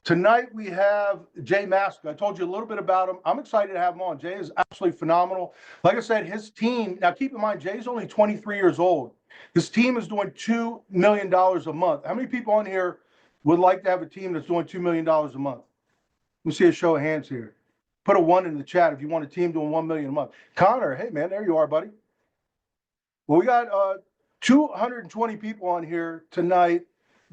Tonight we have Jay Maska. I told you a little bit about him. I'm excited to have him on. Jay is absolutely phenomenal. Like I said, his team, now keep in mind, Jay's only 23 years old. His team is doing $2 million a month. How many people on here would like to have a team that's doing $2 million a month? Let me see a show of hands here. Put a 1 in the chat if you want a team doing $1 million a month. Connor, hey man, there you are, buddy. Well, we got 220 people on here tonight,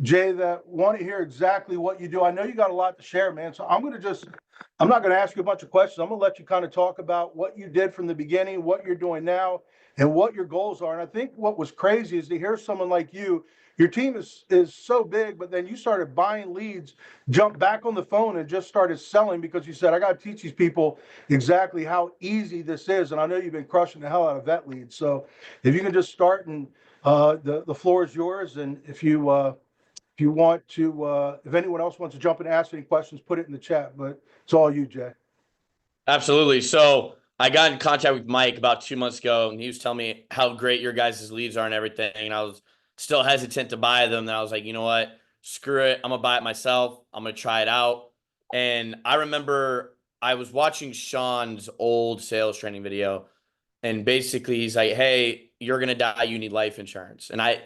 Jay, that want to hear exactly what you do. I know you got a lot to share, man. So I'm not going to ask you a bunch of questions. I'm going to let you kind of talk about what you did from the beginning, what you're doing now, and what your goals are. And I think what was crazy is to hear someone like you. Your team is so big, but then you started buying leads, jumped back on the phone and just started selling because you said, I got to teach these people exactly how easy this is. And I know you've been crushing the hell out of vet leads. So if you can just start, and the floor is yours. And if you want to, if anyone else wants to jump in and ask any questions, put it in the chat, but it's all you, Jay. Absolutely. So I got in contact with Mike about 2 months ago, and he was telling me how great your guys' leads are and everything. And I was still hesitant to buy them. And I was like, you know what? Screw it. I'm going to buy it myself. I'm going to try it out. And I remember I was watching Sean's old sales training video. And basically he's like, hey, you're going to die. You need life insurance. And I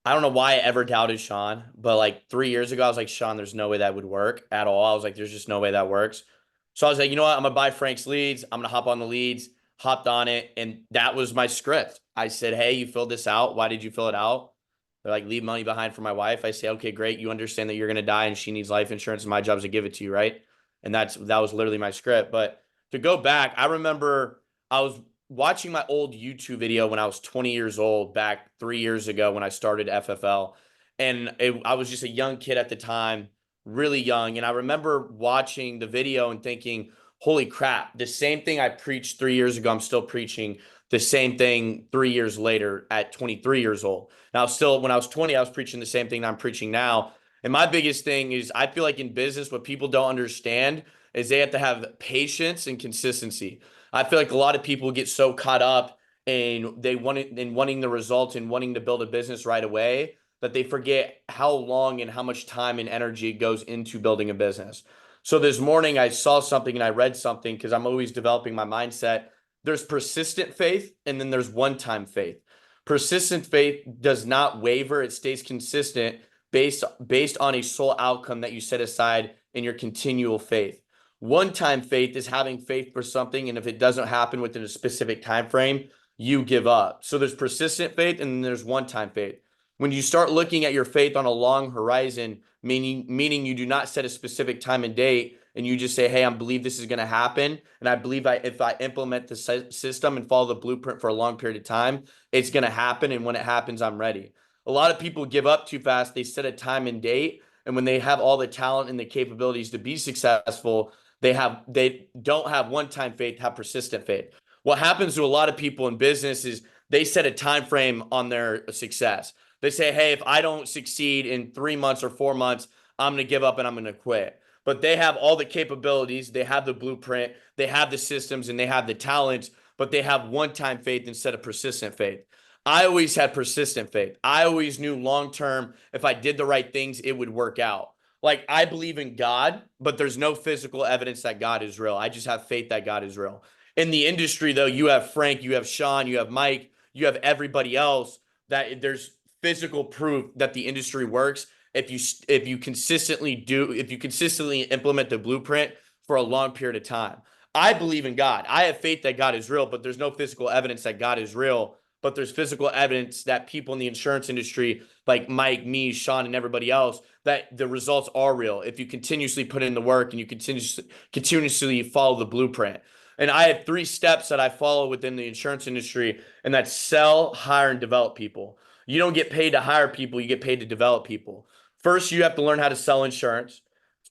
don't know why I ever doubted Sean, but like 3 years ago, I was like, Sean, there's no way that would work at all. I was like, there's just no way that works. So I was like, you know what? I'm going to buy Frank's leads. I'm going to hop on the leads, hopped on it. And that was my script. I said, hey, you filled this out. Why did you fill it out? They're like, leave money behind for my wife. I say, okay, great. You understand that you're going to die and she needs life insurance and my job is to give it to you, right? And that was literally my script. But to go back, I remember I was watching my old YouTube video when I was 20 years old, back 3 years ago when I started FFL. And I was just a young kid at the time, really young. And I remember watching the video and thinking, holy crap, the same thing I preached 3 years ago, I'm still preaching the same thing 3 years later at 23 years old. Now, still, when I was 20, I was preaching the same thing I'm preaching now. And my biggest thing is I feel like in business, what people don't understand is they have to have patience and consistency. I feel like a lot of people get so caught up in wanting the results and wanting to build a business right away that they forget how long and how much time and energy goes into building a business. So this morning I saw something and I read something because I'm always developing my mindset. There's persistent faith and then there's one-time faith. Persistent faith does not waver. It stays consistent based on a sole outcome that you set aside in your continual faith. One-time faith is having faith for something, and if it doesn't happen within a specific time frame, you give up. So there's persistent faith and then there's one-time faith. When you start looking at your faith on a long horizon, meaning you do not set a specific time and date, and you just say, hey, I believe this is going to happen, and I believe if I implement the system and follow the blueprint for a long period of time, it's going to happen, and when it happens, I'm ready. A lot of people give up too fast. They set a time and date, and when they have all the talent and the capabilities to be successful, they don't have one-time faith, have persistent faith. What happens to a lot of people in business is they set a time frame on their success. They say, hey, if I don't succeed in 3 months or 4 months, I'm going to give up and I'm going to quit. But they have all the capabilities, they have the blueprint, they have the systems, and they have the talents, but they have one-time faith instead of persistent faith. I always had persistent faith. I always knew long-term, if I did the right things, it would work out. Like, I believe in God, but there's no physical evidence that God is real. I just have faith that God is real. In the industry, though, you have Frank, you have Sean, you have Mike, you have everybody else that there's physical proof that the industry works. If you consistently implement the blueprint for a long period of time. I believe in God. I have faith that God is real, but there's no physical evidence that God is real. But there's physical evidence that people in the insurance industry, like Mike, me, Sean, and everybody else, that the results are real if you continuously put in the work and you continuously follow the blueprint. And I have 3 steps that I follow within the insurance industry, and that's sell, hire, and develop people. You don't get paid to hire people, you get paid to develop people. First, you have to learn how to sell insurance.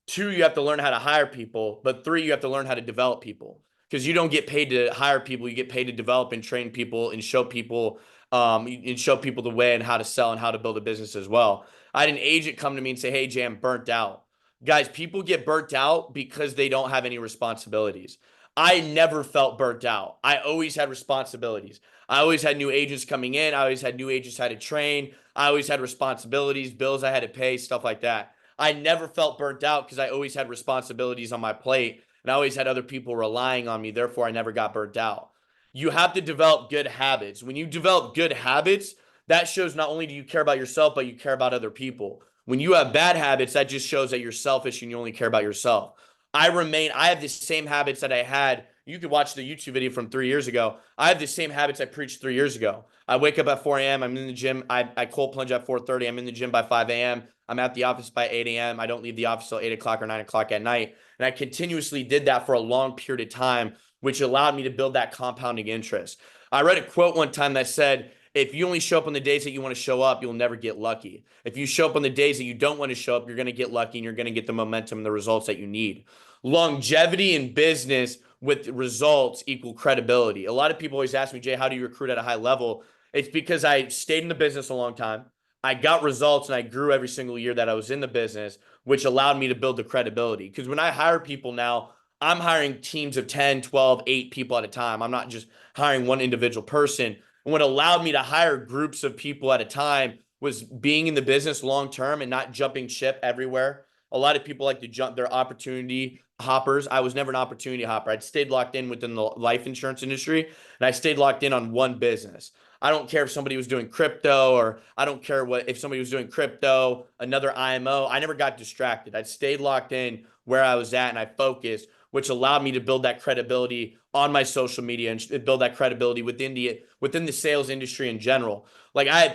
2, you have to learn how to hire people. But 3, you have to learn how to develop people. Because you don't get paid to hire people, you get paid to develop and train people and show people the way and how to sell and how to build a business as well. I had an agent come to me and say, hey, Jay, I'm burnt out. Guys, people get burnt out because they don't have any responsibilities. I never felt burnt out. I always had responsibilities. I always had new agents coming in. I always had new agents I had to train. I always had responsibilities, bills I had to pay, stuff like that. I never felt burnt out because I always had responsibilities on my plate and I always had other people relying on me. Therefore, I never got burnt out. You have to develop good habits. When you develop good habits, that shows not only do you care about yourself, but you care about other people. When you have bad habits, that just shows that you're selfish and you only care about yourself. I have the same habits that I had. You could watch the YouTube video from 3 years ago. I have the same habits I preached 3 years ago. I wake up at 4 a.m. I'm in the gym. I cold plunge at 4:30. I'm in the gym by 5 a.m. I'm at the office by 8 a.m. I don't leave the office till 8 o'clock or 9 o'clock at night. And I continuously did that for a long period of time, which allowed me to build that compounding interest. I read a quote one time that said, if you only show up on the days that you want to show up, you'll never get lucky. If you show up on the days that you don't want to show up, you're going to get lucky and you're going to get the momentum and the results that you need. Longevity in business with results equal credibility. A lot of people always ask me, Jay, how do you recruit at a high level? It's because I stayed in the business a long time. I got results and I grew every single year that I was in the business, which allowed me to build the credibility. Because when I hire people now, I'm hiring teams of 10, 12, 8 people at a time. I'm not just hiring one individual person. And what allowed me to hire groups of people at a time was being in the business long term and not jumping ship everywhere. A lot of people like to jump their opportunity hoppers. I was never an opportunity hopper. I'd stayed locked in within the life insurance industry and I stayed locked in on one business. I don't care if somebody was doing crypto or I don't care what if somebody was doing crypto, another IMO. I never got distracted. I stayed locked in where I was at and I focused, which allowed me to build that credibility on my social media and build that credibility within the sales industry in general. Like I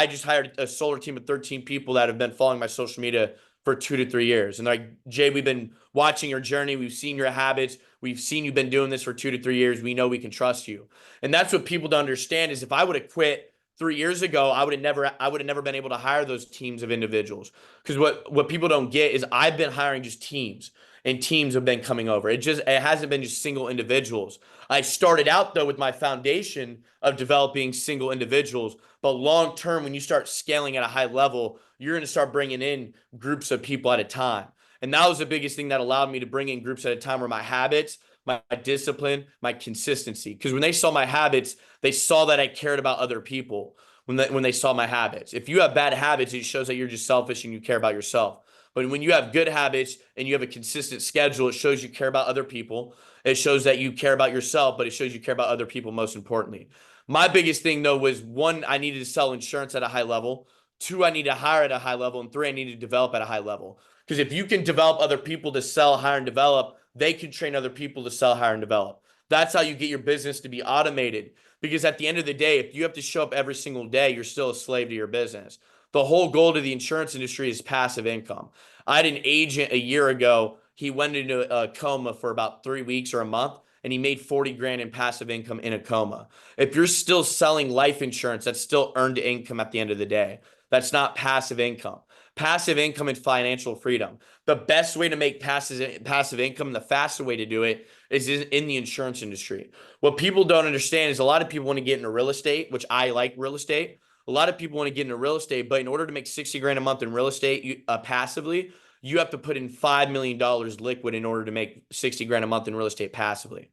just hired a solar team of 13 people that have been following my social media for 2 to 3 years. And they're like, Jay, we've been watching your journey. We've seen your habits. We've seen you've been doing this for 2 to 3 years. We know we can trust you. And that's what people don't understand is if I would have quit 3 years ago, I would have never been able to hire those teams of individuals. Because what people don't get is I've been hiring just teams and teams have been coming over. It hasn't been just single individuals. I started out though with my foundation of developing single individuals, but long term, when you start scaling at a high level, you're going to start bringing in groups of people at a time. And that was the biggest thing that allowed me to bring in groups at a time were my habits, my discipline, my consistency. Because when they saw my habits, they saw that I cared about other people when they saw my habits. If you have bad habits, it shows that you're just selfish and you care about yourself. But when you have good habits and you have a consistent schedule, it shows you care about other people. It shows that you care about yourself, but it shows you care about other people most importantly. My biggest thing though was one, I needed to sell insurance at a high level. Two, I need to hire at a high level. And three, I need to develop at a high level. Because if you can develop other people to sell, hire, and develop, they can train other people to sell, hire, and develop. That's how you get your business to be automated. Because at the end of the day, if you have to show up every single day, you're still a slave to your business. The whole goal to the insurance industry is passive income. I had an agent a year ago. He went into a coma for about 3 weeks or a month, and he made 40 grand in passive income in a coma. If you're still selling life insurance, that's still earned income at the end of the day. That's not passive income. Passive income and financial freedom. The best way to make passive income, the fastest way to do it is in the insurance industry. What people don't understand is a lot of people want to get into real estate, which I like real estate. A lot of people want to get into real estate, but in order to make 60 grand a month in real estate passively, you have to put in $5 million liquid in order to make 60 grand a month in real estate passively.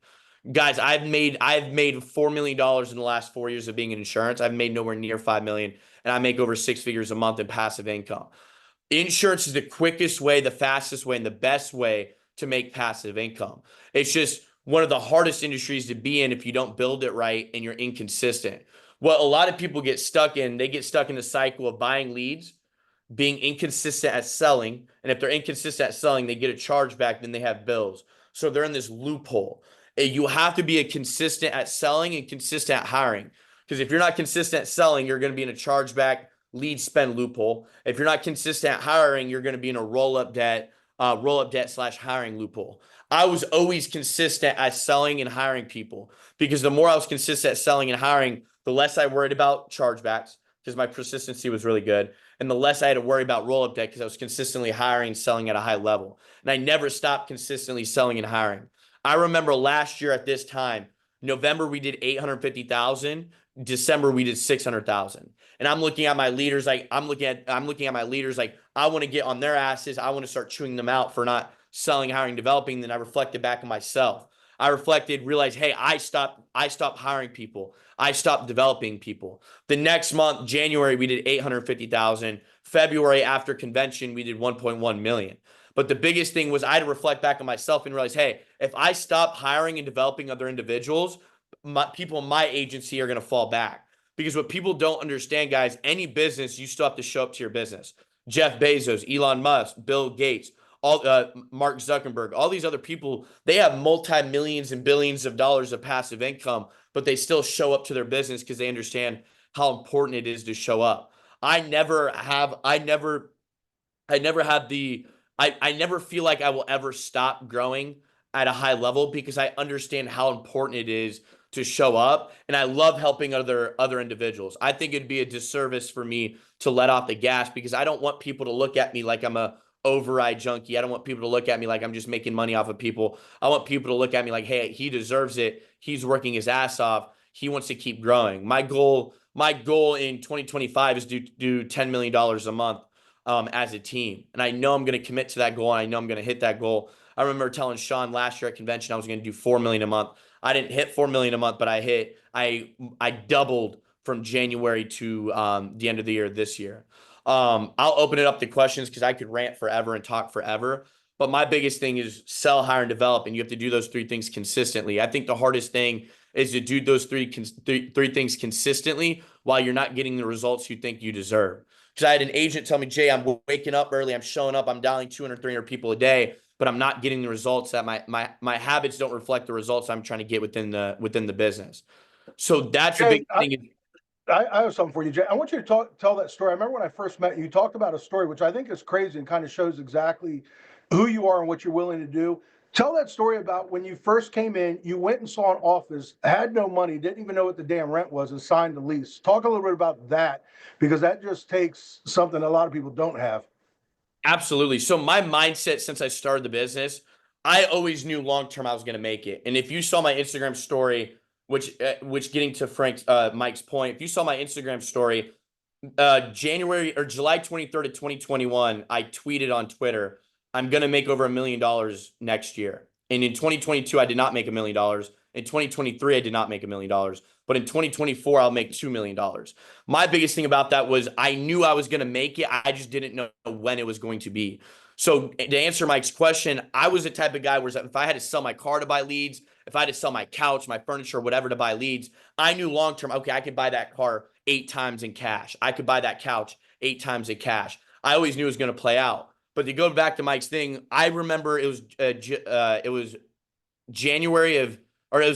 Guys, I've made $4 million in the last 4 years of being in insurance. I've made nowhere near 5 million, and I make over 6 figures a month in passive income. Insurance is the quickest way, the fastest way, and the best way to make passive income. It's just one of the hardest industries to be in if you don't build it right and you're inconsistent. What a lot of people get stuck in, they get stuck in the cycle of buying leads, being inconsistent at selling. And if they're inconsistent at selling, they get a chargeback, then they have bills. So they're in this loophole. You have to be consistent at selling and consistent at hiring. Because if you're not consistent at selling, you're going to be in a chargeback lead spend loophole. If you're not consistent at hiring, you're going to be in a roll-up debt / hiring loophole. I was always consistent at selling and hiring people because the more I was consistent at selling and hiring, the less I worried about chargebacks because my persistency was really good. And the less I had to worry about roll-up debt because I was consistently hiring and selling at a high level. And I never stopped consistently selling and hiring. I remember last year at this time, November, we did 850,000. December, we did 600,000. And I'm looking at my leaders like I want to get on their asses. I want to start chewing them out for not selling, hiring, developing. Then I reflected back on myself. I reflected, realized, hey, I stopped hiring people. I stopped developing people. The next month, January, we did 850,000. February, after convention, we did 1.1 million. But the biggest thing was I had to reflect back on myself and realize, hey, if I stop hiring and developing other individuals, people in my agency are going to fall back. Because what people don't understand, guys, any business, you still have to show up to your business. Jeff Bezos, Elon Musk, Bill Gates, all Mark Zuckerberg, all these other people, they have multi-millions and billions of dollars of passive income, but they still show up to their business because they understand how important it is to show up. I never feel like I will ever stop growing at a high level because I understand how important it is to show up, and I love helping other individuals. I think it'd be a disservice for me to let off the gas because I don't want people to look at me like I'm a override junkie. I don't want people to look at me like I'm just making money off of people. I want people to look at me like, hey, he deserves it. He's working his ass off. He wants to keep growing. My goal in 2025 is to do $10 million a month as a team. And I know I'm going to commit to that goal. And I know I'm going to hit that goal. I remember telling Sean last year at convention I was going to do 4 million a month. I didn't hit 4 million a month, but I doubled from January to the end of the year this year. I'll open it up to questions because I could rant forever and talk forever. But my biggest thing is sell, hire, and develop, and you have to do those three things consistently. I think the hardest thing is to do those three things consistently while you're not getting the results you think you deserve. Because I had an agent tell me, Jay, I'm waking up early, I'm showing up, I'm dialing 200, 300 people a day, but I'm not getting the results that my habits don't reflect the results I'm trying to get within the business. So that's a big thing. I have something for you, Jay. I want you to tell that story. I remember when I first met you, you talked about a story, which I think is crazy and kind of shows exactly who you are and what you're willing to do. Tell that story about when you first came in, you went and saw an office, had no money, didn't even know what the damn rent was, and signed the lease. Talk a little bit about that, because that just takes something a lot of people don't have. Absolutely. So my mindset since I started the business, I always knew long term I was going to make it. And if you saw my Instagram story, which getting to Mike's point, if you saw my Instagram story, January or July 23rd of 2021, I tweeted on Twitter, I'm going to make over $1 million next year. And in 2022, I did not make $1 million. In 2023, I did not make $1 million. But in 2024, I'll make $2 million. My biggest thing about that was I knew I was going to make it. I just didn't know when it was going to be. So to answer Mike's question, I was the type of guy where if I had to sell my car to buy leads, if I had to sell my couch, my furniture, whatever to buy leads, I knew long-term, okay, I could buy that car 8 times in cash. I could buy that couch 8 times in cash. I always knew it was going to play out. But to go back to Mike's thing, I remember it was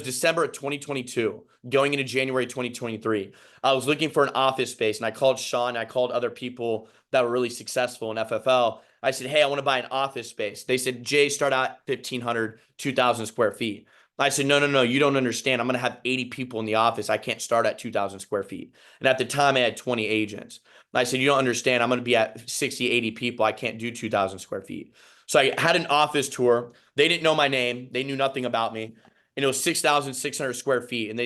December of 2022, going into January 2023. I was looking for an office space, and I called Sean. I called other people that were really successful in FFL. I said, hey, I want to buy an office space. They said, Jay, start out 1,500, 2,000 square feet. I said, no, you don't understand. I'm going to have 80 people in the office. I can't start at 2,000 square feet. And at the time, I had 20 agents. I said, you don't understand. I'm going to be at 60, 80 people. I can't do 2,000 square feet. So I had an office tour. They didn't know my name. They knew nothing about me. And it was 6,600 square feet. And I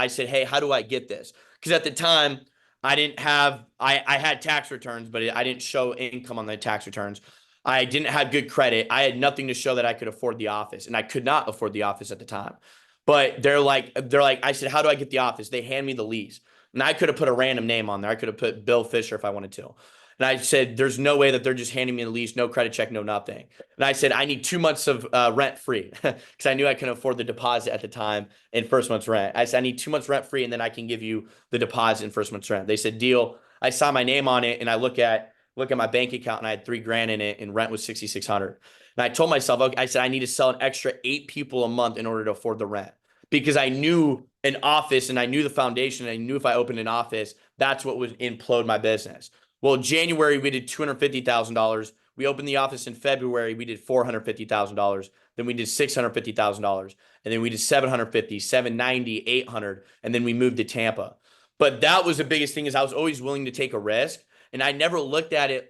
said, hey, how do I get this? Because at the time, I had tax returns, but I didn't show income on the tax returns. I didn't have good credit. I had nothing to show that I could afford the office, and I could not afford the office at the time. But they're like, I said, how do I get the office? They hand me the lease, and I could have put a random name on there. I could have put Bill Fisher if I wanted to. And I said, there's no way that they're just handing me the lease, no credit check, no nothing. And I said, I need 2 months of rent free because I knew I couldn't afford the deposit at the time in first month's rent. I said, I need 2 months rent free, and then I can give you the deposit in first month's rent. They said, deal. I saw my name on it, and I look at my bank account, and I had $3,000 in it, and rent was $6,600. And I told myself, okay, I said, I need to sell an extra 8 people a month in order to afford the rent, because I knew an office and I knew the foundation. And I knew if I opened an office, that's what would implode my business. Well, January, we did $250,000. We opened the office in February. We did $450,000. Then we did $650,000. And then we did $750,000, $790,000, $800,000. And then we moved to Tampa. But that was the biggest thing, is I was always willing to take a risk. And I never looked at it.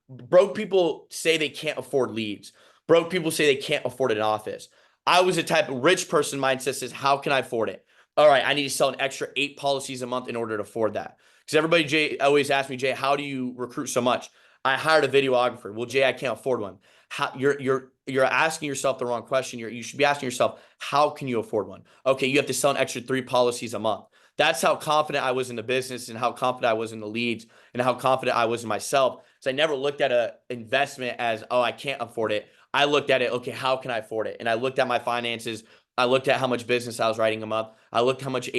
Broke people say they can't afford leads. Broke people say they can't afford an office. I was the type of rich person mindset says, how can I afford it? All right, I need to sell an extra 8 policies a month in order to afford that. Because everybody, Jay, always asks me, Jay, how do you recruit so much? I hired a videographer. Well, Jay, I can't afford one. How you're asking yourself the wrong question. You should be asking yourself, how can you afford one? Okay, you have to sell an extra 3 policies a month. That's how confident I was in the business and how confident I was in the leads and how confident I was in myself. So I never looked at an investment as, oh, I can't afford it. I looked at it, okay, how can I afford it? And I looked at my finances. I looked at how much business I was writing them up. I looked how many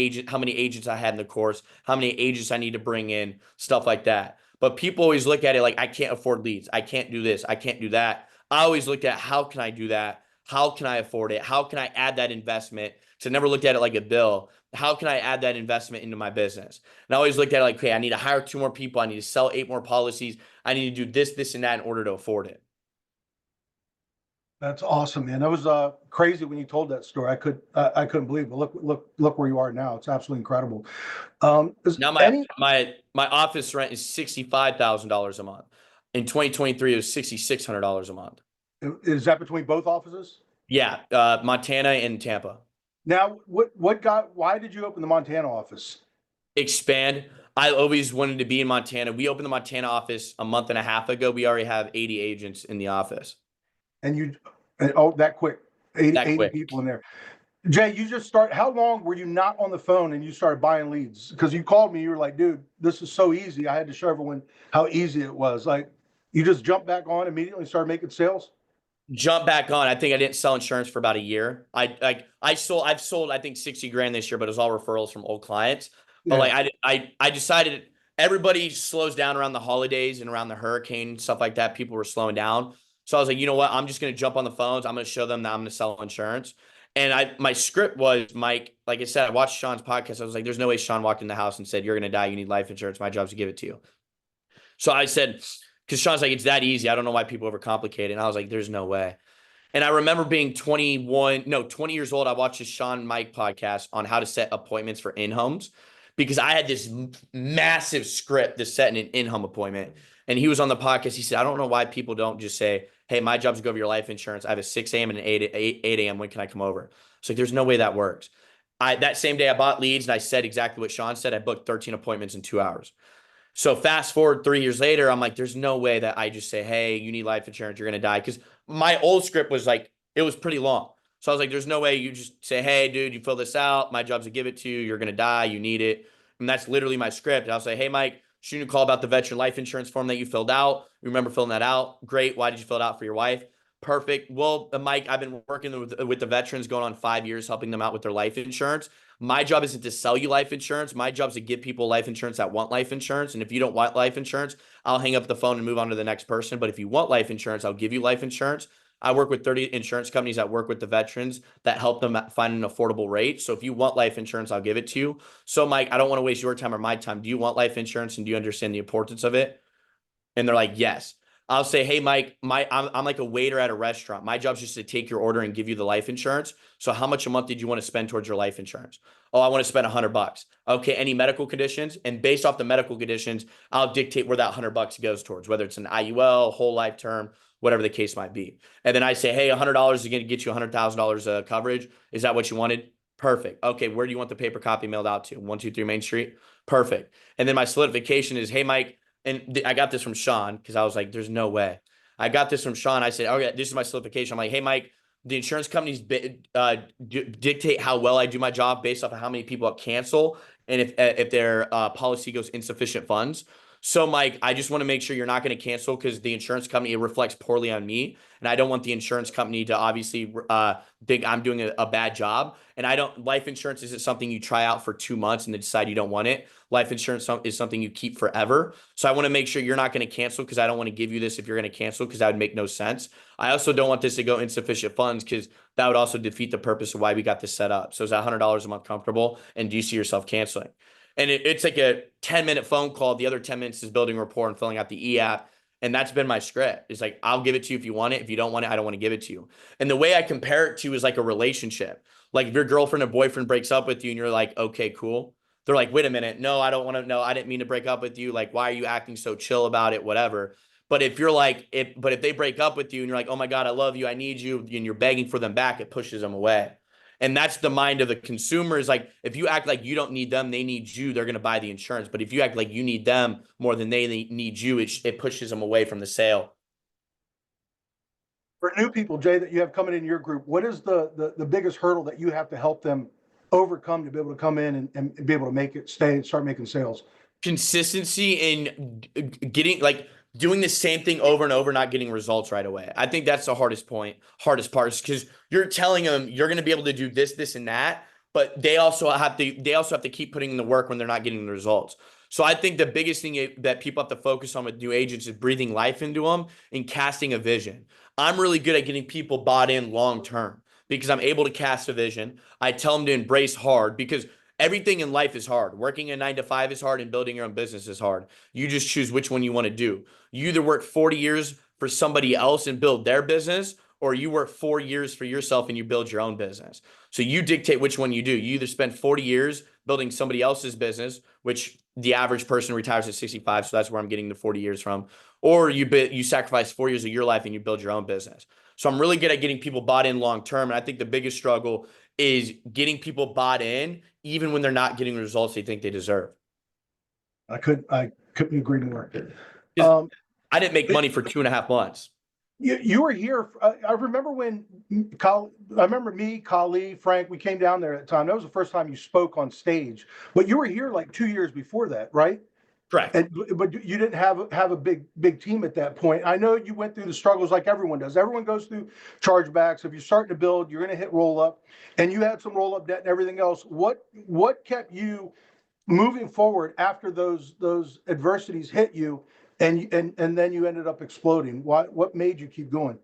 agents I had in the course, how many agents I need to bring in, stuff like that. But people always look at it like, I can't afford leads. I can't do this. I can't do that. I always looked at, how can I do that? How can I afford it? How can I add that investment? So I never looked at it like a bill. How can I add that investment into my business? And I always looked at it like, okay, I need to hire 2 more people. I need to sell 8 more policies. I need to do this, this, and that in order to afford it. That's awesome, man. That was crazy when you told that story. I couldn't believe it. Look where you are now. It's absolutely incredible. Is Now any my office rent is $65,000 a month. In 2023, it was $6,600 a month. is that between both offices? Yeah, Montana and Tampa. Now, why did you open the Montana office? Expand. I always wanted to be in Montana. We opened the Montana office a month and a half ago. We already have 80 agents in the office. Oh, that quick, 80, That 80 quick. people in there. Jay, how long were you not on the phone and you started buying leads? Because you called me, you were like, dude, this is so easy. I had to show everyone how easy it was. Like, you just jumped back on immediately and started making sales? Jump back on. I think I didn't sell insurance for about a year. I've sold I think 60 grand this year, but it was all referrals from old clients. But Yeah. like I decided everybody slows down around the holidays and around the hurricane, stuff like that. People were slowing down. So I was like, you know what? I'm just gonna jump on the phones. I'm gonna show them that I'm gonna sell insurance. And my script was, Mike, like I said, I watched Sean's podcast. I was like, there's no way Sean walked in the house and said, you're gonna die, you need life insurance. My job's to give it to you. So I said, because Sean's like, it's that easy. I don't know why people overcomplicate it. And I was like, there's no way. And I remember being 20 years old. I watched this Sean Mike podcast on how to set appointments for in-homes because I had this massive script to set an in-home appointment. And he was on the podcast. He said, I don't know why people don't just say, hey, my job's to go over your life insurance. I have a 6 a.m. and an 8 a.m. When can I come over? So like, there's no way that works. That same day I bought leads and I said exactly what Sean said. I booked 13 appointments in 2 hours. So fast forward 3 years later, I'm like, there's no way that I just say, hey, you need life insurance, you're going to die. Because my old script was like, it was pretty long. So I was like, there's no way you just say, hey, dude, you fill this out. My job's to give it to you. You're going to die. You need it. And that's literally my script. And I'll say, hey, Mike, shouldn't you call about the veteran life insurance form that you filled out? You remember filling that out? Great. Why did you fill it out for your wife? Perfect. Well, Mike, I've been working with the veterans going on 5 years, helping them out with their life insurance. My job isn't to sell you life insurance. My job is to give people life insurance that want life insurance. And if you don't want life insurance, I'll hang up the phone and move on to the next person. But if you want life insurance, I'll give you life insurance. I work with 30 insurance companies that work with the veterans that help them find an affordable rate. So if you want life insurance, I'll give it to you. So Mike, I don't want to waste your time or my time. Do you want life insurance and do you understand the importance of it? And they're like, yes. I'll say, hey, Mike, I'm like a waiter at a restaurant. My job's just to take your order and give you the life insurance. So how much a month did you want to spend towards your life insurance? Oh, I want to spend $100. Okay, any medical conditions? And based off the medical conditions, I'll dictate where that $100 goes towards, whether it's an IUL, whole life term, whatever the case might be. And then I say, hey, $100 is going to get you $100,000 coverage. Is that what you wanted? Perfect. Okay, where do you want the paper copy mailed out to? 123 Main Street? Perfect. And then my solidification is, hey, Mike, and I got this from Sean because I was like, there's no way. I got this from Sean. I said, okay, this is my solidification. I'm like, hey, Mike, the insurance companies dictate how well I do my job based off of how many people cancel and if their policy goes insufficient funds. So, Mike, I just want to make sure you're not going to cancel because the insurance company, it reflects poorly on me. And I don't want the insurance company to obviously think I'm doing a bad job. And life insurance isn't something you try out for 2 months and then decide you don't want it. Life insurance is something you keep forever. So I want to make sure you're not going to cancel because I don't want to give you this if you're going to cancel because that would make no sense. I also don't want this to go insufficient funds because that would also defeat the purpose of why we got this set up. So is that $100 a month comfortable? And do you see yourself canceling? And it's like a 10-minute phone call. The other 10 minutes is building rapport and filling out the e-app. And that's been my script. It's like, I'll give it to you if you want it. If you don't want it, I don't want to give it to you. And the way I compare it to is like a relationship. Like if your girlfriend or boyfriend breaks up with you and you're like, okay, cool. They're like, wait a minute. No, I don't want to know. I didn't mean to break up with you. Like, why are you acting so chill about it? Whatever. But if you're like, if they break up with you and you're like, oh my God, I love you, I need you, and you're begging for them back, it pushes them away. And that's the mind of the consumer is like, if you act like you don't need them, they need you, they're going to buy the insurance. But if you act like you need them more than they need you, it pushes them away from the sale. For new people, Jay, that you have coming in your group, what is the biggest hurdle that you have to help them overcome to be able to come in and be able to make it stay and start making sales? Consistency in getting like doing the same thing over and over, not getting results right away. I think that's the hardest part is because you're telling them you're going to be able to do this, this, and that, but they also have to keep putting in the work when they're not getting the results. So I think the biggest thing that people have to focus on with new agents is breathing life into them and casting a vision. I'm really good at getting people bought in long term because I'm able to cast a vision. I tell them to embrace hard because everything in life is hard. Working a 9 to 5 is hard and building your own business is hard. You just choose which one you want to do. You either work 40 years for somebody else and build their business, or you work 4 years for yourself and you build your own business. So you dictate which one you do. You either spend 40 years building somebody else's business, which the average person retires at 65. So that's where I'm getting the 40 years from. Or you sacrifice 4 years of your life and you build your own business. So I'm really good at getting people bought in long term. And I think the biggest struggle is getting people bought in even when they're not getting the results they think they deserve. I couldn't agree more. I didn't make money for 2.5 months. You were here. I remember when I remember me, Kali, Frank, we came down there at the time. That was the first time you spoke on stage. But you were here like 2 years before that, right? Correct. But you didn't have a big team at that point. I know you went through the struggles like everyone does. Everyone goes through chargebacks. If you're starting to build, you're going to hit roll up, and you had some roll up debt and everything else. What kept you moving forward after those adversities hit you, and then you ended up exploding? What made you keep going?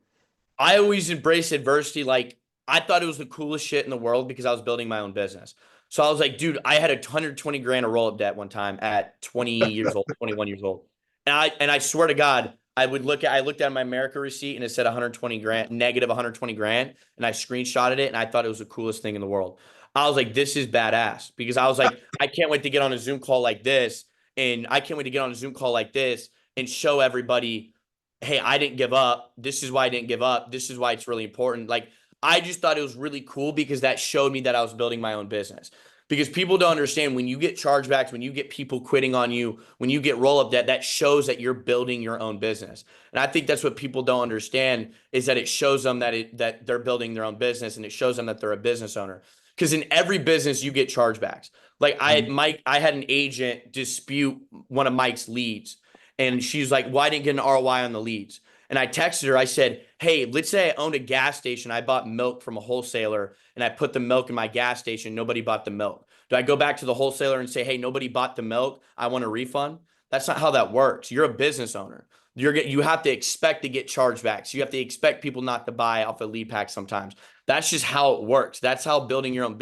I always embrace adversity. Like I thought it was the coolest shit in the world because I was building my own business. So I was like, dude, I had 120 grand of roll-up debt one time at 20 years old, 21 years old. And I swear to God, I looked at my America receipt and it said 120 grand, negative 120 grand. And I screenshotted it and I thought it was the coolest thing in the world. I was like, this is badass because I was like, I can't wait to get on a Zoom call like this. And I can't wait to get on a Zoom call like this and show everybody, hey, I didn't give up. This is why I didn't give up. This is why it's really important. Like, I just thought it was really cool because that showed me that I was building my own business. Because people don't understand when you get chargebacks, when you get people quitting on you, when you get roll-up debt, that shows that you're building your own business. And I think that's what people don't understand is that it shows them that they're building their own business and it shows them that they're a business owner. Because in every business, you get chargebacks. Like I had an agent dispute one of Mike's leads. And she's like, well, I didn't get an ROI on the leads. And I texted her, I said, hey, let's say I owned a gas station. I bought milk from a wholesaler and I put the milk in my gas station. Nobody bought the milk. Do I go back to the wholesaler and say, hey, nobody bought the milk, I want a refund? That's not how that works. You're a business owner. You have to expect to get chargebacks. You have to expect people not to buy off a lead pack sometimes. That's just how it works. That's how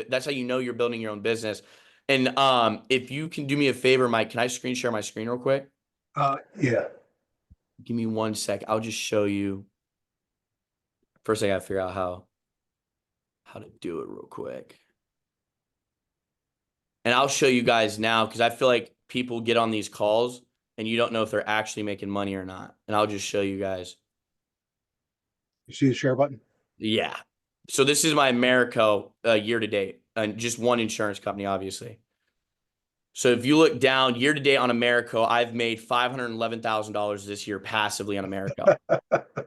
that's how you know you're building your own business. And if you can do me a favor, Mike, can I screen share my screen real quick? Yeah. Give me 1 sec. I'll just show you. First, I gotta figure out how to do it real quick. And I'll show you guys now because I feel like people get on these calls and you don't know if they're actually making money or not. And I'll just show you guys. You see the share button? Yeah. So this is my Americo year to date, and just one insurance company, obviously. So if you look down year to date on Americo, I've made $511,000 this year passively on Americo.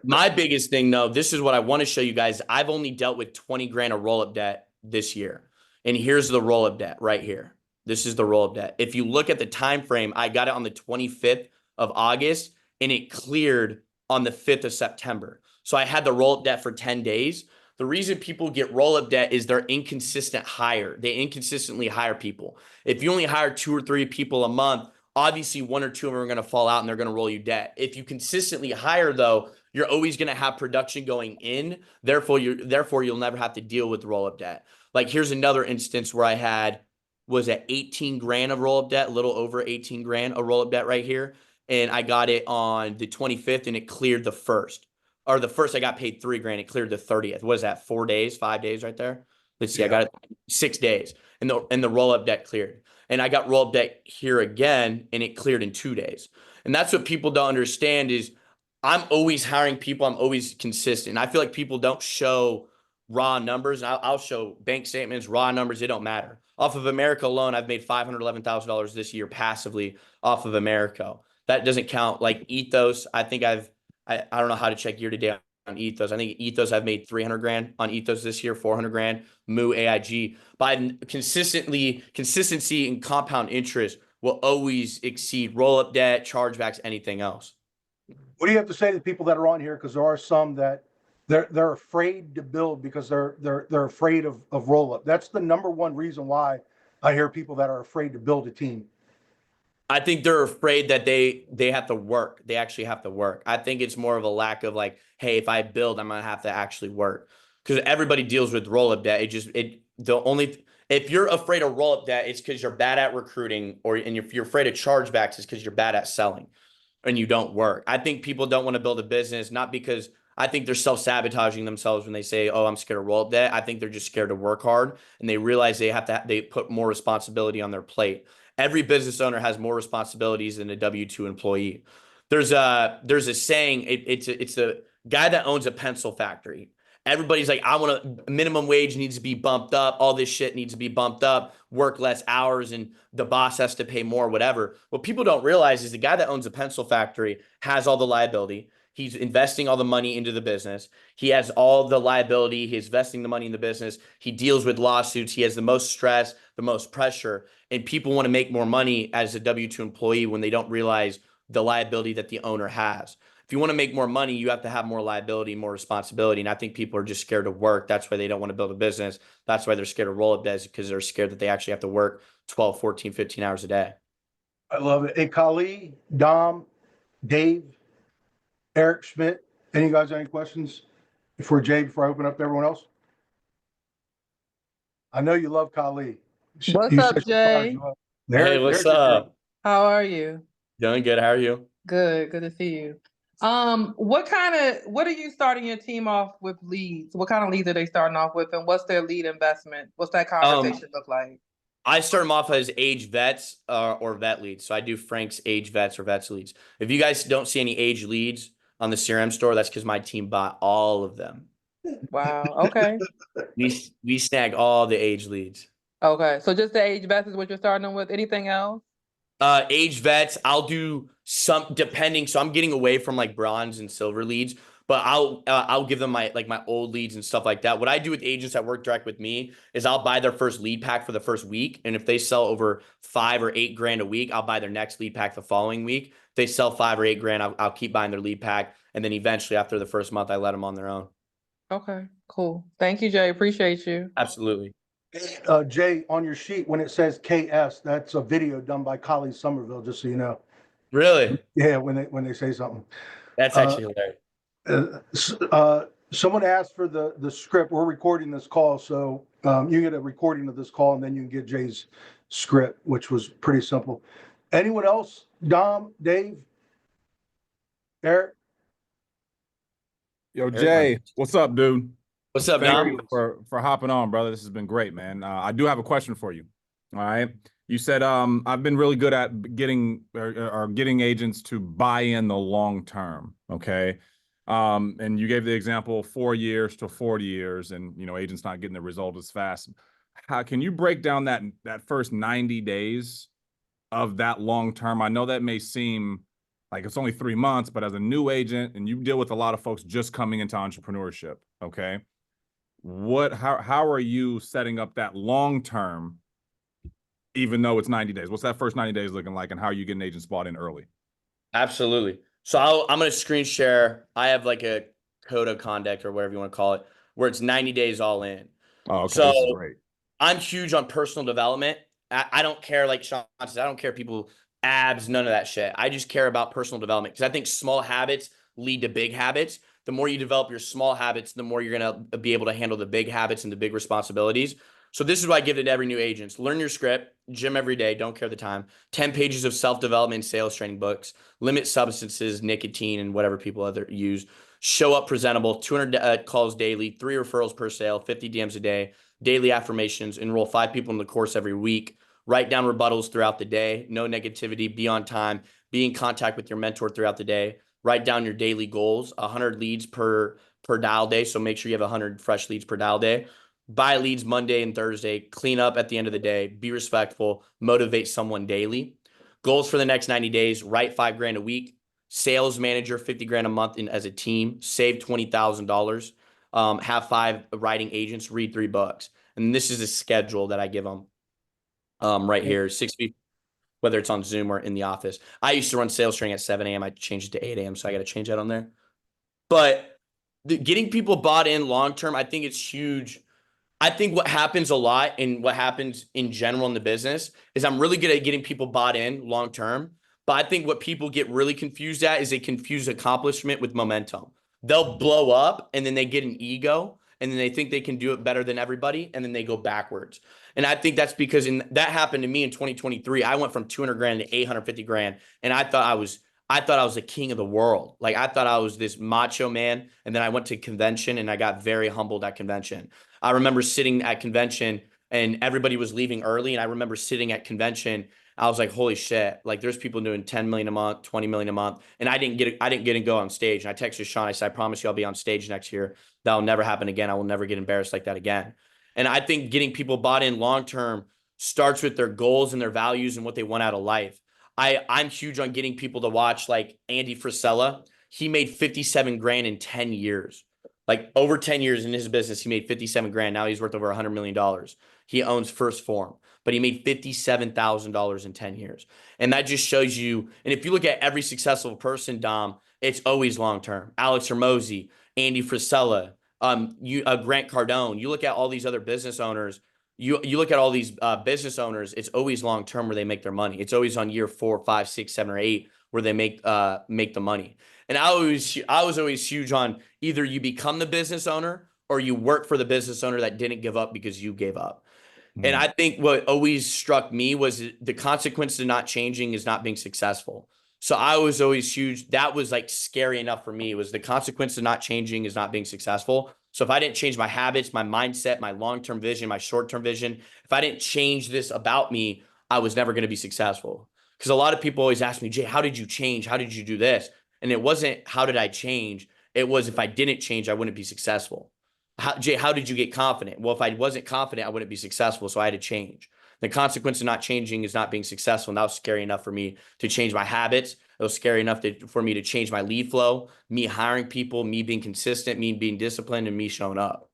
My biggest thing, though, this is what I want to show you guys. I've only dealt with 20 grand of roll-up debt this year. And here's the roll-up debt right here. This is the roll-up debt. If you look at the time frame, I got it on the 25th of August, and it cleared on the 5th of September. So I had the roll-up debt for 10 days. The reason people get roll-up debt is they're inconsistent hire. They inconsistently hire people. If you only hire 2 or 3 people a month, obviously 1 or 2 of them are going to fall out and they're going to roll you debt. If you consistently hire, though, you're always going to have production going in. Therefore, you'll never have to deal with roll-up debt. Like here's another instance where I was at 18 grand of roll-up debt, a little over 18 grand of roll-up debt right here. And I got it on the 25th and it cleared the 1st. Or the 1st I got paid 3 grand. It cleared the 30th. What is that? 4 days, 5 days right there? Let's see. Yeah. I got it 6 days and the roll-up debt cleared. And I got roll-up debt here again and it cleared in 2 days. And that's what people don't understand is I'm always hiring people. I'm always consistent. I feel like people don't show raw numbers, and I'll show bank statements, raw numbers. It don't matter. Off of America alone, I've made $511,000 this year passively off of America. That doesn't count like Ethos. I think I don't know how to check year to date on Ethos. I think Ethos I've made 300 grand on Ethos this year, 400 grand. Moo AIG. By consistency and compound interest will always exceed roll up debt, chargebacks, anything else. What do you have to say to the people that are on here? Because there are some that they're afraid to build because they're afraid of roll up. That's the number one reason why I hear people that are afraid to build a team. I think they're afraid that they have to work. They actually have to work. I think it's more of a lack of like, hey, if I build, I'm gonna have to actually work. Because everybody deals with roll up debt. If you're afraid of roll up debt, it's because you're bad at recruiting, and if you're afraid of chargebacks, it's because you're bad at selling and you don't work. I think people don't want to build a business, not because I think they're self-sabotaging themselves when they say, oh, I'm scared of roll up debt. I think they're just scared to work hard, and they realize they put more responsibility on their plate. Every business owner has more responsibilities than a W-2 employee. There's a saying, it's the guy that owns a pencil factory. Everybody's like, I want a minimum wage needs to be bumped up. All this shit needs to be bumped up, work less hours, and the boss has to pay more, whatever. What people don't realize is the guy that owns a pencil factory has all the liability. He's investing all the money into the business. He has all the liability. He's investing the money in the business. He deals with lawsuits. He has the most stress, the most pressure. And people want to make more money as a W-2 employee when they don't realize the liability that the owner has. If you want to make more money, you have to have more liability, more responsibility. And I think people are just scared to work. That's why they don't want to build a business. That's why they're scared of roll-up debts, because they're scared that they actually have to work 12, 14, 15 hours a day. I love it. Hey, Kali, Dom, Dave, Eric Schmidt, any of you guys have any questions before I open up to everyone else? I know you love Kali. What's up, Jay? Hey, what's up? How are you? Doing good. How are you? Good to see you. What are you starting your team off with leads? What kind of leads are they starting off with, and what's their lead investment? What's that conversation look like? I start them off as age vets or vet leads. So I do Frank's age vets or vets leads. If you guys don't see any age leads on the CRM store, that's because my team bought all of them. Wow. Okay. We snag all the age leads. Okay. So just the age vets is what you're starting them with. Anything else? Age vets, I'll do some depending. So I'm getting away from like bronze and silver leads, but I'll give them my old leads and stuff like that. What I do with agents that work direct with me is I'll buy their first lead pack for the first week, and if they sell over $5 or $8 grand a week, I'll buy their next lead pack the following week. If they sell $5 or $8 grand, I'll keep buying their lead pack, and then eventually after the first month, I let them on their own. Okay, cool. Thank you, Jay. Appreciate you. Absolutely. Jay, on your sheet, when it says KS, that's a video done by Kali Somerville, just so you know. Really? Yeah, when they say something. That's actually hilarious. Someone asked for the script. We're recording this call, so you get a recording of this call, and then you can get Jay's script, which was pretty simple. Anyone else? Dom, Dave, Eric? Yo, Jay, what's up, dude? What's up, Thank Dom? you for hopping on, brother. This has been great, man. I do have a question for you. All right. You said I've been really good at getting agents to buy in the long term. Okay. And you gave the example 4 years to 40 years, and agents not getting the result as fast. How can you break down that first 90 days of that long term? I know that may seem like it's only 3 months, but as a new agent, and you deal with a lot of folks just coming into entrepreneurship, okay? How are you setting up that long term, even though it's 90 days? What's that first 90 days looking like, and how are you getting agents bought in early? Absolutely. So I'm going to screen share. I have like a code of conduct or whatever you want to call it, where it's 90 days all in. Oh, okay. So this is great. I'm huge on personal development. I don't care, like Sean says, I don't care people abs, none of that shit. I just care about personal development, because I think small habits lead to big habits. The more you develop your small habits, the more you're going to be able to handle the big habits and the big responsibilities. So this is what I give it to every new agent. Learn your script, gym every day, don't care the time, 10 pages of self-development sales training books, limit substances, nicotine, and whatever people use. Show up presentable, 200 calls daily, 3 referrals per sale, 50 DMs a day, daily affirmations, enroll 5 people in the course every week, write down rebuttals throughout the day, no negativity, be on time, be in contact with your mentor throughout the day, write down your daily goals, 100 leads per per dial day. So make sure you have 100 fresh leads per dial day. Buy leads Monday and Thursday, clean up at the end of the day, be respectful, motivate someone daily. Goals for the next 90 days, write $5,000 a week, sales manager, $50,000 a month as a team, save $20,000, have 5 writing agents, read 3 books. And this is a schedule that I give them right here, 6 feet, whether it's on Zoom or in the office. I used to run sales training at 7 a.m. I changed it to 8 a.m. So I got to change that on there. But getting people bought in long-term, I think it's huge. I think what happens a lot and what happens in general in the business is I'm really good at getting people bought in long-term. But I think what people get really confused at is they confuse accomplishment with momentum. They'll blow up and then they get an ego and then they think they can do it better than everybody and then they go backwards. And I think that's because that happened to me in 2023. I went from $200,000 to $850,000 and I thought I was the king of the world. Like I thought I was this macho man. And then I went to convention and I got very humbled at convention. I remember sitting at convention and everybody was leaving early. And I remember sitting at convention. I was like, holy shit. Like there's people doing 10 million a month, 20 million a month. And I didn't get to go on stage. And I texted Sean. I said, I promise you I'll be on stage next year. That'll never happen again. I will never get embarrassed like that again. And I think getting people bought in long-term starts with their goals and their values and what they want out of life. I'm huge on getting people to watch like Andy Frisella. He made 57 grand in 10 years. Like over 10 years in his business, he made 57 grand. Now he's worth over $100 million. He owns First Form, but he made $57,000 in 10 years. And that just shows you, and if you look at every successful person, Dom, it's always long-term. Alex Hormozy, Andy Frisella, Grant Cardone. You look at all these other business owners, you look at all these business owners, it's always long-term where they make their money. It's always on year 4, 5, 6, 7, or 8 where they make the money. And I was always huge on either you become the business owner or you work for the business owner that didn't give up because you gave up. And I think what always struck me was the consequence of not changing is not being successful. So I was always huge. That was like scary enough for me, was the consequence of not changing is not being successful. So if I didn't change my habits, my mindset, my long-term vision, my short-term vision, if I didn't change this about me, I was never going to be successful. Because a lot of people always ask me, Jay, how did you change? How did you do this? And it wasn't, how did I change? It was, if I didn't change, I wouldn't be successful. Jay, how did you get confident? Well, if I wasn't confident, I wouldn't be successful. So I had to change. The consequence of not changing is not being successful. And that was scary enough for me to change my habits. It was scary enough for me to change my lead flow, me hiring people, me being consistent, me being disciplined, and me showing up.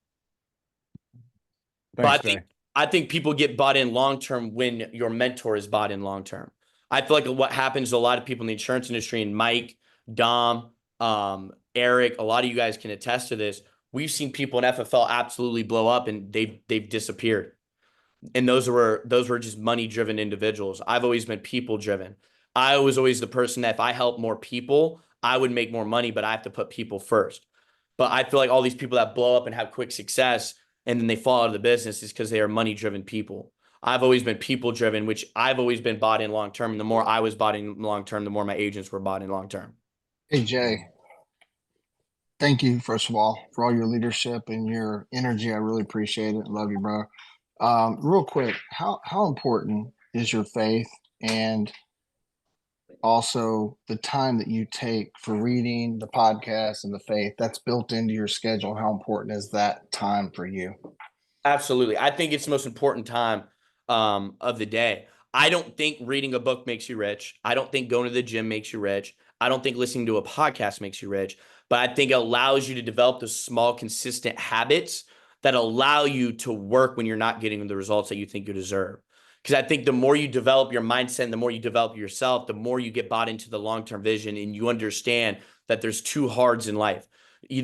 Thanks, But I think people get bought in long-term when your mentor is bought in long-term. I feel like what happens to a lot of people in the insurance industry, and Mike, Dom, Eric, a lot of you guys can attest to this. We've seen people in FFL absolutely blow up and they've disappeared. And those were just money-driven individuals. I've always been people-driven. I was always the person that if I help more people, I would make more money, but I have to put people first. But I feel like all these people that blow up and have quick success and then they fall out of the business is because they are money-driven people. I've always been people-driven, which I've always been bought in long-term. And the more I was bought in long-term, the more my agents were bought in long-term. Hey, Jay. Thank you, first of all, for all your leadership and your energy. I really appreciate it. Love you, bro. Real quick, how important is your faith and also the time that you take for reading the podcast and the faith that's built into your schedule? How important is that time for you? Absolutely. I think it's the most important time of the day. I don't think reading a book makes you rich. I don't think going to the gym makes you rich. I don't think listening to a podcast makes you rich, but I think it allows you to develop those small, consistent habits that allow you to work when you're not getting the results that you think you deserve. Because I think the more you develop your mindset and the more you develop yourself, the more you get bought into the long-term vision and you understand that there's 2 hards in life.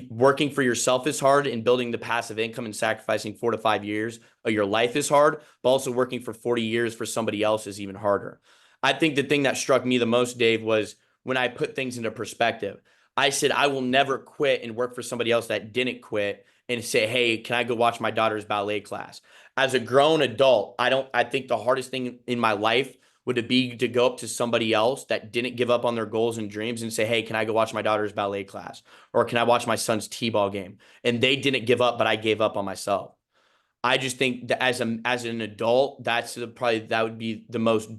Working for yourself is hard, and building the passive income and sacrificing 4 to 5 years of your life is hard, but also working for 40 years for somebody else is even harder. I think the thing that struck me the most, Dave, was when I put things into perspective. I said, I will never quit and work for somebody else that didn't quit and say, hey, can I go watch my daughter's ballet class? As a grown adult, I think the hardest thing in my life would be to go up to somebody else that didn't give up on their goals and dreams and say, hey, can I go watch my daughter's ballet class? Or can I watch my son's t-ball game? And they didn't give up, but I gave up on myself. I just think that as an adult, that would be the most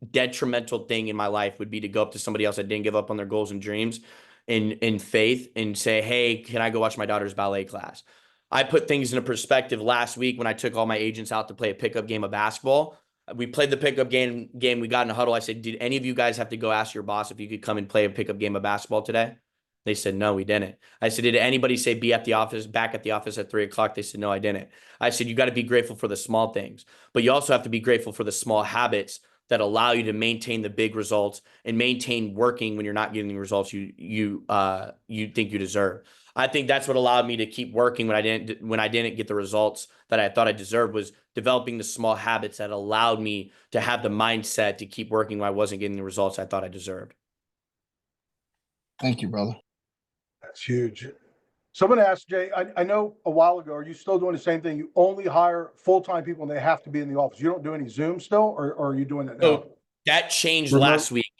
detrimental thing in my life, would be to go up to somebody else that didn't give up on their goals and dreams in faith and say, hey, can I go watch my daughter's ballet class? I put things into perspective last week when I took all my agents out to play a pickup game of basketball. We played the pickup game. We got in a huddle. I said, did any of you guys have to go ask your boss if you could come and play a pickup game of basketball today? They said, no, we didn't. I said, did anybody say be at the office, back at the office at 3 o'clock? They said, no, I didn't. I said, you got to be grateful for the small things, but you also have to be grateful for the small habits that allow you to maintain the big results and maintain working when you're not getting the results you think you deserve. I think that's what allowed me to keep working when I didn't get the results that I thought I deserved, was developing the small habits that allowed me to have the mindset to keep working when I wasn't getting the results I thought I deserved. Thank you, brother. That's huge. Someone asked, Jay, I know a while ago, are you still doing the same thing? You only hire full-time people and they have to be in the office. You don't do any Zoom still, or are you doing that now? So that changed Remote? last week.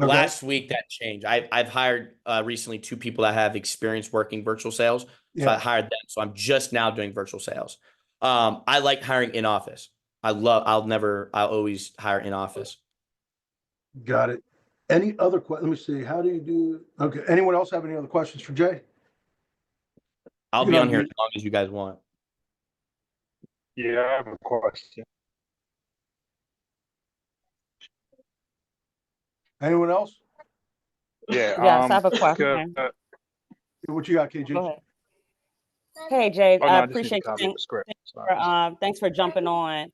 Okay. Last week that changed. I've hired recently 2 people that have experience working virtual sales. So Yeah. I hired them. So I'm just now doing virtual sales. I like hiring in office. I'll always hire in office. Got it. Any other questions? Let me see. How do you do? Okay. Anyone else have any other questions for Jay? I'll You be know, on here as long as you guys want. Yeah, I have a question. Anyone else? Yeah, Yes, I have a question. What you got, KG? Go ahead. Hey, Jay, oh no, I I just need to appreciate copy you. the script. Thanks for jumping on.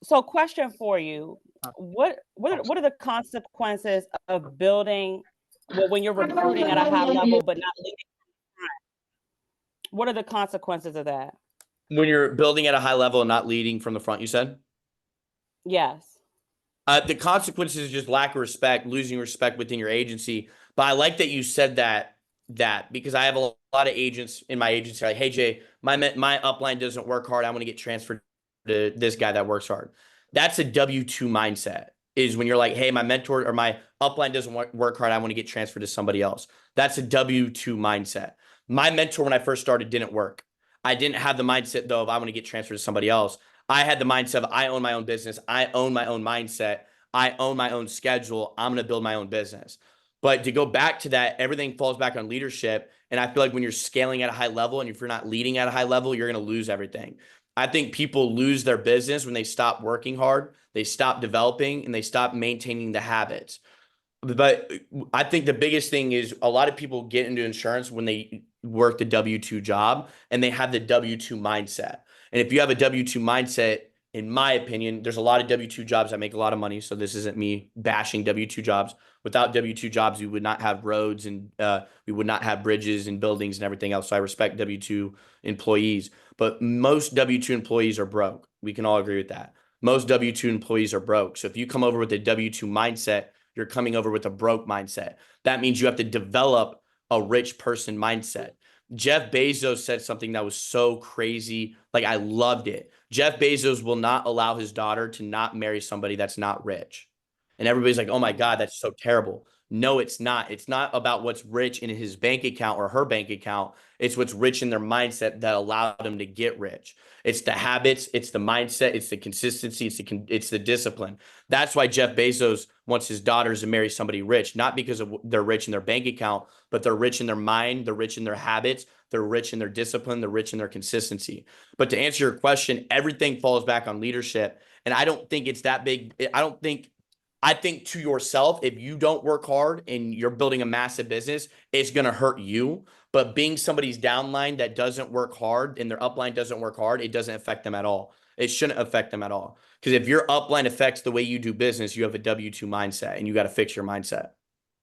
So question for you. What are the consequences of building, well, when you're recruiting at a high level but not leading? What are the consequences of that? When you're building at a high level and not leading from the front, you said? Yes. The consequences is just lack of respect, losing respect within your agency. But I like that you said that because I have a lot of agents in my agency like, hey, Jay, my upline doesn't work hard. I want to get transferred to this guy that works hard. That's a W-2 mindset, is when you're like, hey, my mentor or my upline doesn't work hard. I want to get transferred to somebody else. That's a W-2 mindset. My mentor, when I first started, didn't work. I didn't have the mindset, though, of I want to get transferred to somebody else. I had the mindset of I own my own business. I own my own mindset. I own my own schedule. I'm going to build my own business. But to go back to that, everything falls back on leadership. And I feel like when you're scaling at a high level and if you're not leading at a high level, you're going to lose everything. I think people lose their business when they stop working hard, they stop developing, and they stop maintaining the habits. But I think the biggest thing is a lot of people get into insurance when they work the W-2 job and they have the W-2 mindset. And if you have a W-2 mindset, in my opinion, there's a lot of W-2 jobs that make a lot of money. So this isn't me bashing W-2 jobs. Without W-2 jobs, we would not have roads and we would not have bridges and buildings and everything else. So I respect W-2 employees, but most W-2 employees are broke. We can all agree with that. Most W-2 employees are broke. So if you come over with a W-2 mindset, you're coming over with a broke mindset. That means you have to develop a rich person mindset. Jeff Bezos said something that was so crazy. Like, I loved it. Jeff Bezos will not allow his daughter to not marry somebody that's not rich. And everybody's like, oh my God, that's so terrible. No, it's not. It's not about what's rich in his bank account or her bank account. It's what's rich in their mindset that allowed them to get rich. It's the habits, it's the mindset, it's the consistency, it's the discipline. That's why Jeff Bezos wants his daughters to marry somebody rich, not because of they're rich in their bank account, but they're rich in their mind, they're rich in their habits, they're rich in their discipline, they're rich in their consistency. But to answer your question, everything falls back on leadership. And I don't think it's that big. I think to yourself, if you don't work hard and you're building a massive business, it's going to hurt you. But being somebody's downline that doesn't work hard and their upline doesn't work hard, it doesn't affect them at all. It shouldn't affect them at all. Because if your upline affects the way you do business, you have a W-2 mindset and you got to fix your mindset.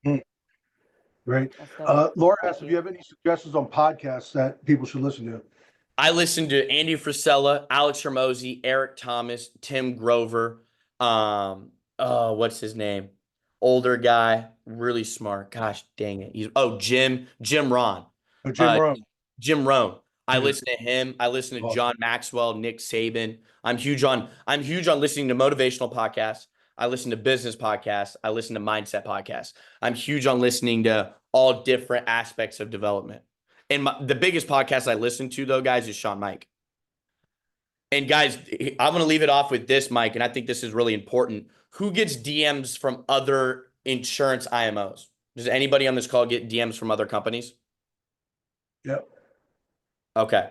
Great. That's good. Laura asked if you have any suggestions on podcasts that people should listen to. I listened to Andy Frisella, Alex Hormozy, Eric Thomas, Tim Grover. What's his name? Older guy, really smart. Gosh dang it. Jim Rohn. Oh, Jim Rohn. Jim Rohn. I Yeah. listen to him. I listen to Awesome. John Maxwell, Nick Saban. I'm huge on listening to motivational podcasts. I listen to business podcasts. I listen to mindset podcasts. I'm huge on listening to all different aspects of development. And the biggest podcast I listen to, though, guys, is Sean Mike. And guys, I'm going to leave it off with this, Mike, and I think this is really important. Who gets DMs from other insurance IMOs? Does anybody on this call get DMs from other companies? Yep. Okay.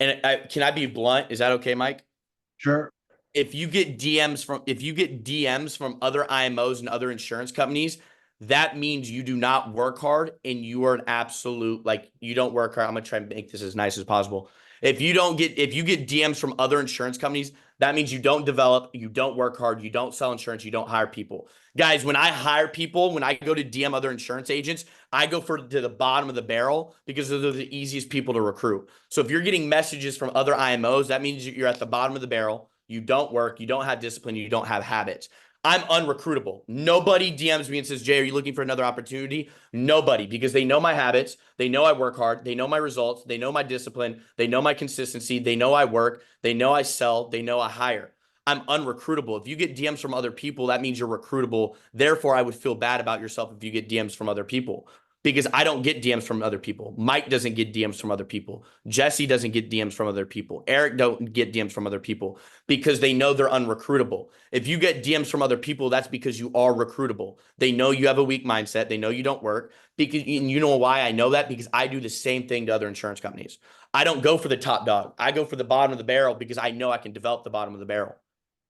And can I be blunt? Is that okay, Mike? Sure. If you get DMs from other IMOs and other insurance companies, that means you do not work hard and you are an absolute, like, you don't work hard. I'm gonna try and make this as nice as possible. If you get DMs from other insurance companies, that means you don't develop, you don't work hard, you don't sell insurance, you don't hire people. Guys, when I hire people, when I go to DM other insurance agents, I go to the bottom of the barrel because they're the easiest people to recruit. So if you're getting messages from other IMOs, that means you're at the bottom of the barrel. You don't work, you don't have discipline, you don't have habits. I'm unrecruitable. Nobody DMs me and says, Jay, are you looking for another opportunity? Nobody, because they know my habits. They know I work hard. They know my results. They know my discipline. They know my consistency. They know I work. They know I sell. They know I hire. I'm unrecruitable. If you get DMs from other people, that means you're recruitable. Therefore, I would feel bad about yourself if you get DMs from other people, because I don't get DMs from other people. Mike doesn't get DMs from other people. Jesse doesn't get DMs from other people. Eric don't get DMs from other people because they know they're unrecruitable. If you get DMs from other people, that's because you are recruitable. They know you have a weak mindset. They know you don't work. Because, and you know why I know that? Because I do the same thing to other insurance companies. I don't go for the top dog. I go for the bottom of the barrel because I know I can develop the bottom of the barrel.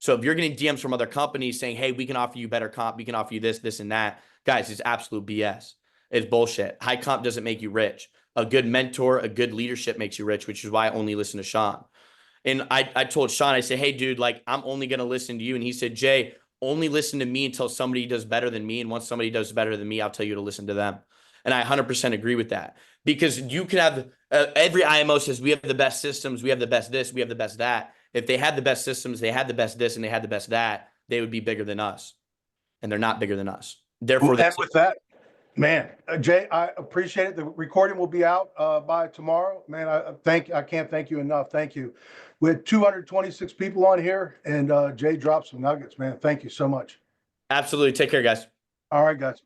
So if you're getting DMs from other companies saying, hey, we can offer you better comp, we can offer you this, this, and that, guys, it's absolute BS. It's bullshit. High comp doesn't make you rich. A good mentor, a good leadership makes you rich, which is why I only listen to Sean. And I told Sean, I said, hey, dude, like, I'm only going to listen to you. And he said, Jay, only listen to me until somebody does better than me. And once somebody does better than me, I'll tell you to listen to them. And I 100% agree with that, because you can have every IMO says we have the best systems. We have the best this. We have the best that. If they had the best systems, they had the best this, and they had the best that, they would be bigger than us. And they're not bigger than us. Therefore, And with that, man, Jay, I appreciate it. The recording will be out by tomorrow. Man, I can't thank you enough. Thank you. We had 226 people on here, and Jay dropped some nuggets, man. Thank you so much. absolutely. Take care, guys. All right, guys.